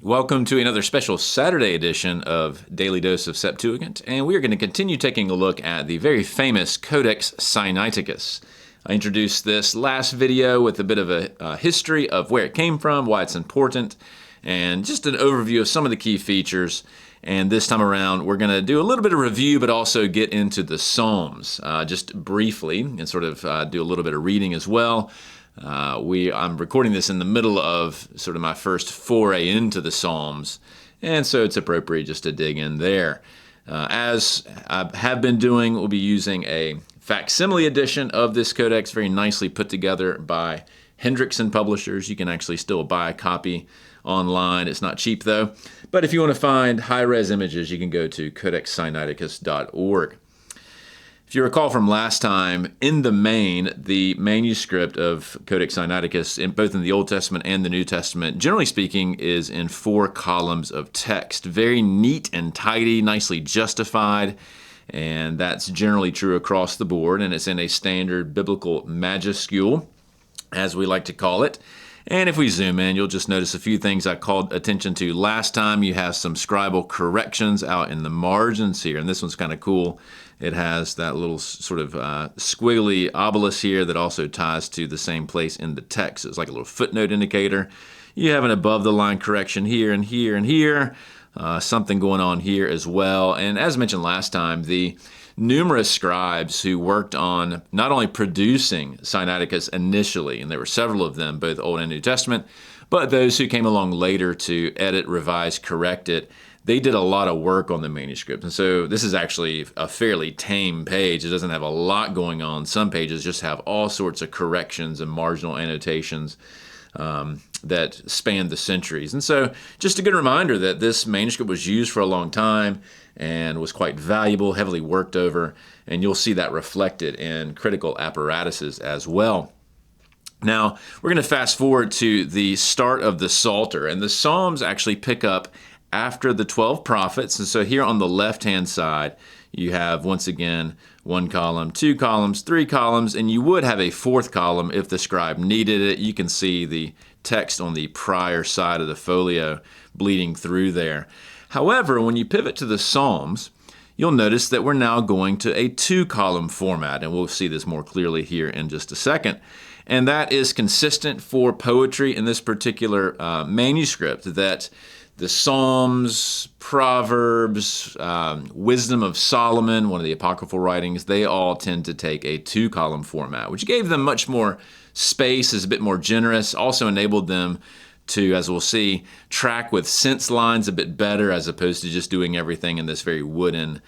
Welcome to another special Saturday edition of Daily Dose of Septuagint, and we are going to continue taking a look at the very famous Codex Sinaiticus. I introduced this last video with a bit of a history of where it came from, why it's important, and just an overview of some of the key features. And this time around, we're going to do a little bit of review, but also get into the Psalms just briefly and sort of do a little bit of reading as well. I'm recording this in the middle of sort of my first foray into the Psalms, and so it's appropriate just to dig in there. As I have been doing, we'll be using a facsimile edition of this codex, very nicely put together by Hendrickson Publishers. You can actually still buy a copy online. It's not cheap, though. But if you want to find high-res images, you can go to codexsinaiticus.org. If you recall from last time, in the main, the manuscript of Codex Sinaiticus, both in the Old Testament and the New Testament, generally speaking, is in 4 columns of text. Very neat and tidy, nicely justified, and that's generally true across the board, and it's in a standard biblical majuscule, as we like to call it. And if we zoom in, you'll just notice a few things I called attention to last time. You have some scribal corrections out in the margins here, and this one's kind of cool. It has that little sort of squiggly obelisk here that also ties to the same place in the text. It's like a little footnote indicator. You have an above-the-line correction here and here and here. Something going on here as well. And as mentioned last time, the numerous scribes who worked on not only producing Sinaiticus initially, and there were several of them, both Old and New Testament, but those who came along later to edit, revise, correct it, they did a lot of work on the manuscript. And so this is actually a fairly tame page. It doesn't have a lot going on. Some pages just have all sorts of corrections and marginal annotations that span the centuries. And so just a good reminder that this manuscript was used for a long time and was quite valuable, heavily worked over, and you'll see that reflected in critical apparatuses as well. Now, we're going to fast forward to the start of the Psalter, and the Psalms actually pick up after the 12 prophets. And so here on the left-hand side, you have, once again, 1 column, 2 columns, 3 columns, and you would have a 4th column if the scribe needed it. You can see the text on the prior side of the folio bleeding through there. However, when you pivot to the Psalms, you'll notice that we're now going to a 2-column format, and we'll see this more clearly here in just a second. And that is consistent for poetry in this particular manuscript, that the Psalms, Proverbs, Wisdom of Solomon, one of the apocryphal writings, they all tend to take a 2-column format, which gave them much more space, is a bit more generous, also enabled them to, as we'll see, track with sense lines a bit better as opposed to just doing everything in this very wooden,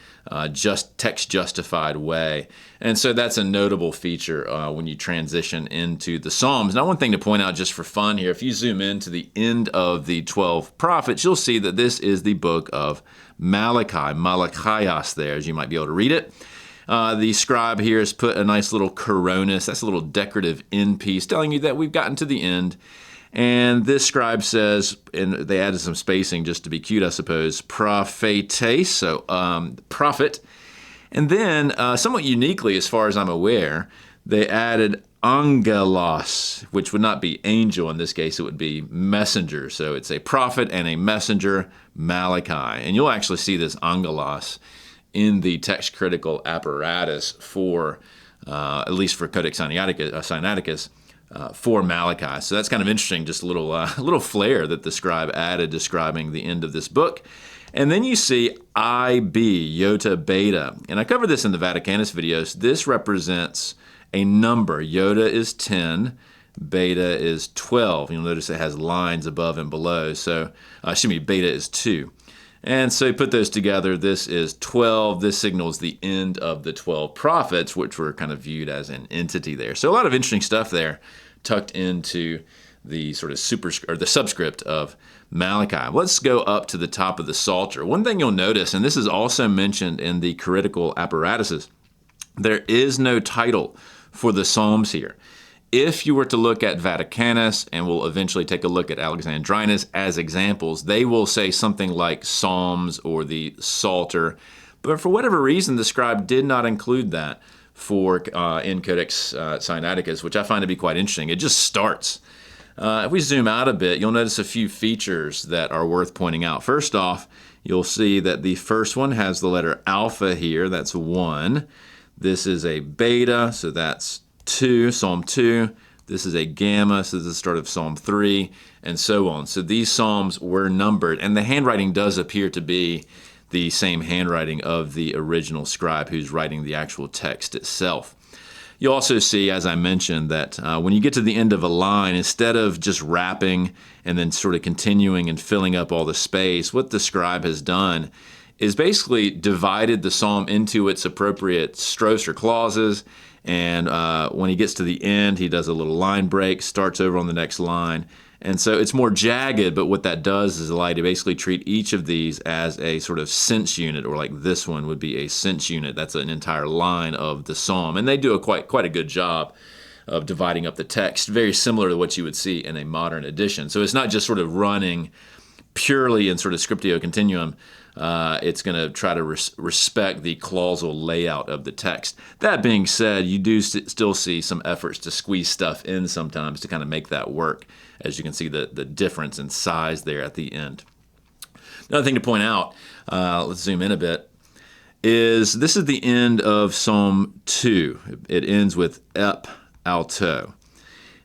just text-justified way. And so that's a notable feature when you transition into the Psalms. Now, one thing to point out just for fun here, if you zoom in to the end of the 12 prophets, you'll see that this is the book of Malachi, Malachias there, as you might be able to read it. The scribe here has put a nice little coronis, that's a little decorative end piece, telling you that we've gotten to the end. And this scribe says, and they added some spacing just to be cute, I suppose, prophetes, so prophet. And then, somewhat uniquely, as far as I'm aware, they added angelos, which would not be angel in this case, it would be messenger. So it's a prophet and a messenger, Malachi. And you'll actually see this angelos in the text critical apparatus for, at least for Codex Sinaiticus, for Malachi. So that's kind of interesting, just a little flair that the scribe added describing the end of this book. And then you see IB, Iota Beta. And I covered this in the Vaticanus videos. This represents a number. Iota is 10, Beta is 12. You'll notice it has lines above and below. So, Beta is 2. And so you put those together, this is 12. This signals the end of the 12 prophets, which were kind of viewed as an entity there. So a lot of interesting stuff there tucked into the sort of the subscript of Malachi. Let's go up to the top of the Psalter. One thing you'll notice, and this is also mentioned in the critical apparatuses, there is no title for the Psalms here. If you were to look at Vaticanus, and we'll eventually take a look at Alexandrinus as examples, they will say something like Psalms or the Psalter. But for whatever reason, the scribe did not include that in Codex Sinaiticus, which I find to be quite interesting. It just starts If we zoom out a bit, you'll notice a few features that are worth pointing out. First off, you'll see that the first one has the letter alpha here. That's 1. This is a beta, so that's 2, Psalm 2. This is a gamma, so this is the start of Psalm 3, and so on. So these psalms were numbered, and the handwriting does appear to be the same handwriting of the original scribe who's writing the actual text itself. You'll also see, as I mentioned, that when you get to the end of a line, instead of just wrapping and then sort of continuing and filling up all the space, what the scribe has done is basically divided the psalm into its appropriate strophes or clauses, and when he gets to the end, he does a little line break, starts over on the next line. And so it's more jagged, but what that does is allow you to basically treat each of these as a sort of sense unit, or like this one would be a sense unit. That's an entire line of the psalm. And they do quite a good job of dividing up the text, very similar to what you would see in a modern edition. So it's not just sort of running purely in sort of scriptio continuum. It's going to try to respect the clausal layout of the text. That being said, you do still see some efforts to squeeze stuff in sometimes to kind of make that work, as you can see the difference in size there at the end. Another thing to point out, let's zoom in a bit, is this is the end of Psalm 2. It ends with ep alto.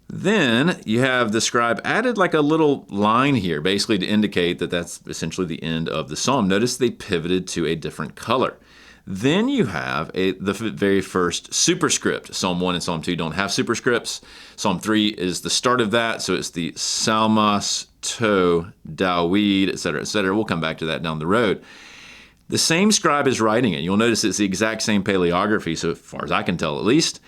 Then you have the scribe added like a little line here, basically to indicate that that's essentially the end of the psalm. Notice they pivoted to a different color. Then you have the very first superscript. Psalm 1 and Psalm 2 don't have superscripts. Psalm 3 is the start of that, so it's the Psalmos to Dawid, etc., etc. We'll come back to that down the road. The same scribe is writing it. You'll notice it's the exact same paleography, so far as I can tell at least.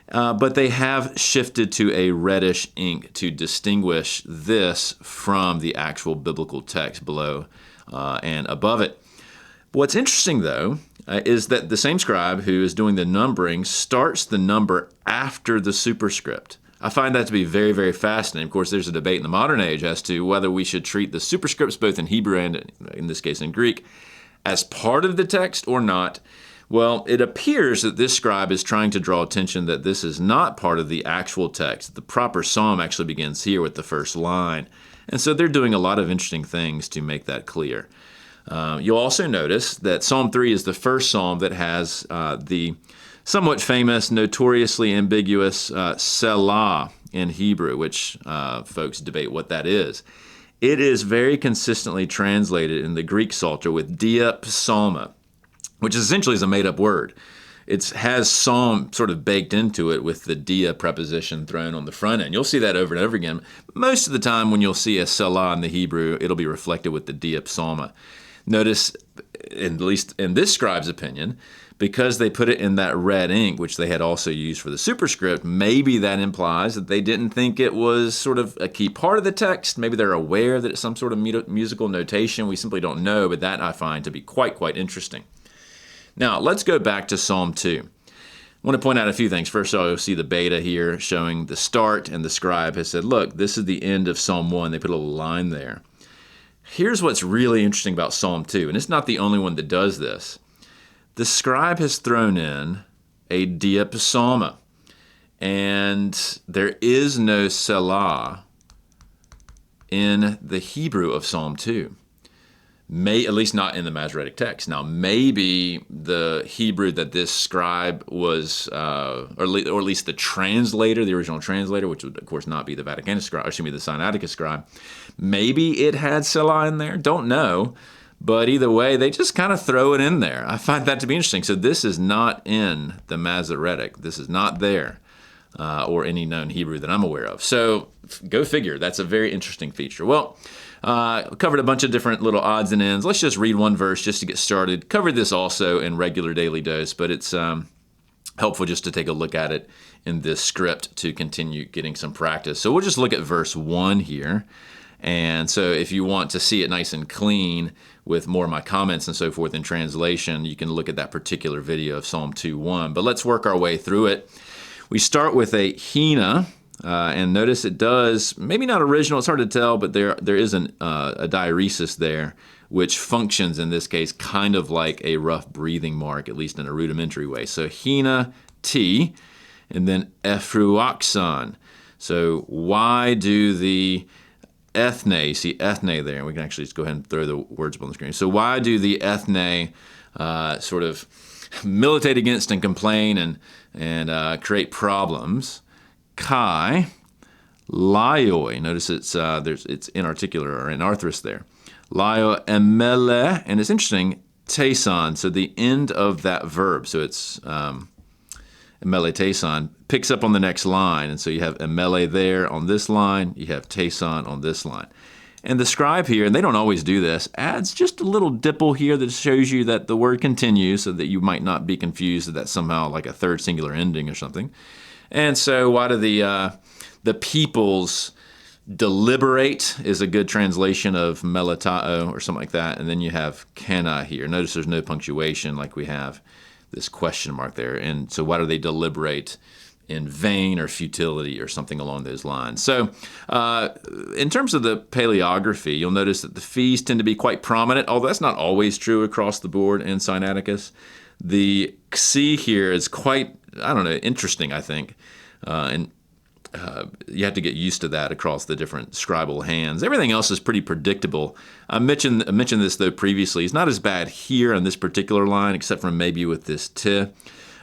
But they have shifted to a reddish ink to distinguish this from the actual biblical text below and above it. What's interesting, though, is that the same scribe who is doing the numbering starts the number after the superscript. I find that to be very, very fascinating. Of course, there's a debate in the modern age as to whether we should treat the superscripts, both in Hebrew and, in this case, in Greek, as part of the text or not. Well, it appears that this scribe is trying to draw attention that this is not part of the actual text. The proper psalm actually begins here with the first line. And so they're doing a lot of interesting things to make that clear. You'll also notice that Psalm 3 is the first psalm that has the somewhat famous, notoriously ambiguous Selah in Hebrew, which folks debate what that is. It is very consistently translated in the Greek Psalter with dia psalma, which essentially is a made-up word. It has psalm sort of baked into it with the dia preposition thrown on the front end. You'll see that over and over again. Most of the time when you'll see a Selah in the Hebrew, it'll be reflected with the dia psalma. Notice, at least in this scribe's opinion, because they put it in that red ink, which they had also used for the superscript, maybe that implies that they didn't think it was sort of a key part of the text. Maybe they're aware that it's some sort of musical notation. We simply don't know, but that I find to be quite interesting. Now, let's go back to Psalm 2. I want to point out a few things. First of all, you'll see the beta here showing the start, and the scribe has said, look, this is the end of Psalm 1. They put a little line there. Here's what's really interesting about Psalm 2, and it's not the only one that does this. The scribe has thrown in a dia psalma, and there is no Selah in the Hebrew of Psalm 2. At least not in the Masoretic text. Now, maybe the Hebrew that this scribe was, or at least the translator, the original translator, which would, of course, not be the Vaticanus scribe, the Sinaiticus scribe, maybe it had Selah in there. Don't know. But either way, they just kind of throw it in there. I find that to be interesting. So this is not in the Masoretic. This is not there, or any known Hebrew that I'm aware of. So go figure. That's a very interesting feature. Well, covered a bunch of different little odds and ends. Let's just read one verse just to get started. Covered this also in regular daily dose, but it's helpful just to take a look at it in this script to continue getting some practice. So we'll just look at verse 1 here. And so if you want to see it nice and clean with more of my comments and so forth in translation, you can look at that particular video of Psalm 2:1. But let's work our way through it. We start with a hina. And notice it does, maybe not original, it's hard to tell, but there is a diaeresis there, which functions in this case kind of like a rough breathing mark, at least in a rudimentary way. So hina, T, and then ephruoxon. So why do the ethne, see ethne there, and we can actually just go ahead and throw the words up on the screen. So why do the ethne sort of militate against and complain and create problems? Kai Laioi. Notice it's inarticular or inarthrous there. Laio emele, and it's interesting, teson. So the end of that verb, so it's emele teson, picks up on the next line, and so you have emele there on this line, you have teson on this line. And the scribe here, and they don't always do this, adds just a little dipple here that shows you that the word continues so that you might not be confused that that's somehow like a third singular ending or something. And so why do the peoples deliberate is a good translation of melatao or something like that. And then you have kana here. Notice there's no punctuation like we have this question mark there. And so why do they deliberate in vain or futility or something along those lines? So in terms of the paleography, you'll notice that the fees tend to be quite prominent, although that's not always true across the board in Sinaiticus. The xi here is quite, I don't know, interesting, I think. And you have to get used to that across the different scribal hands. Everything else is pretty predictable. I mentioned this, though, previously. It's not as bad here on this particular line, except for maybe with this t.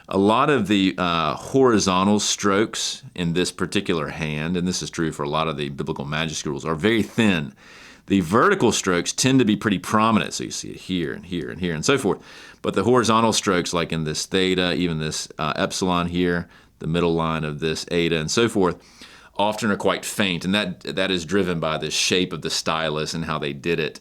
A lot of the horizontal strokes in this particular hand, and this is true for a lot of the biblical majuscules, are very thin. The vertical strokes tend to be pretty prominent, so you see it here and here and here and so forth. But the horizontal strokes, like in this theta, even this epsilon here, the middle line of this eta, and so forth, often are quite faint, and that is driven by the shape of the stylus and how they did it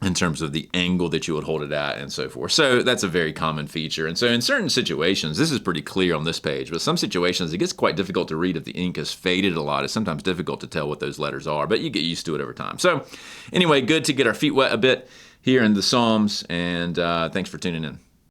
in terms of the angle that you would hold it at and so forth. So that's a very common feature. And so in certain situations, this is pretty clear on this page, but some situations it gets quite difficult to read if the ink is faded a lot. It's sometimes difficult to tell what those letters are, but you get used to it over time. So anyway, good to get our feet wet a bit here in the Psalms, and thanks for tuning in.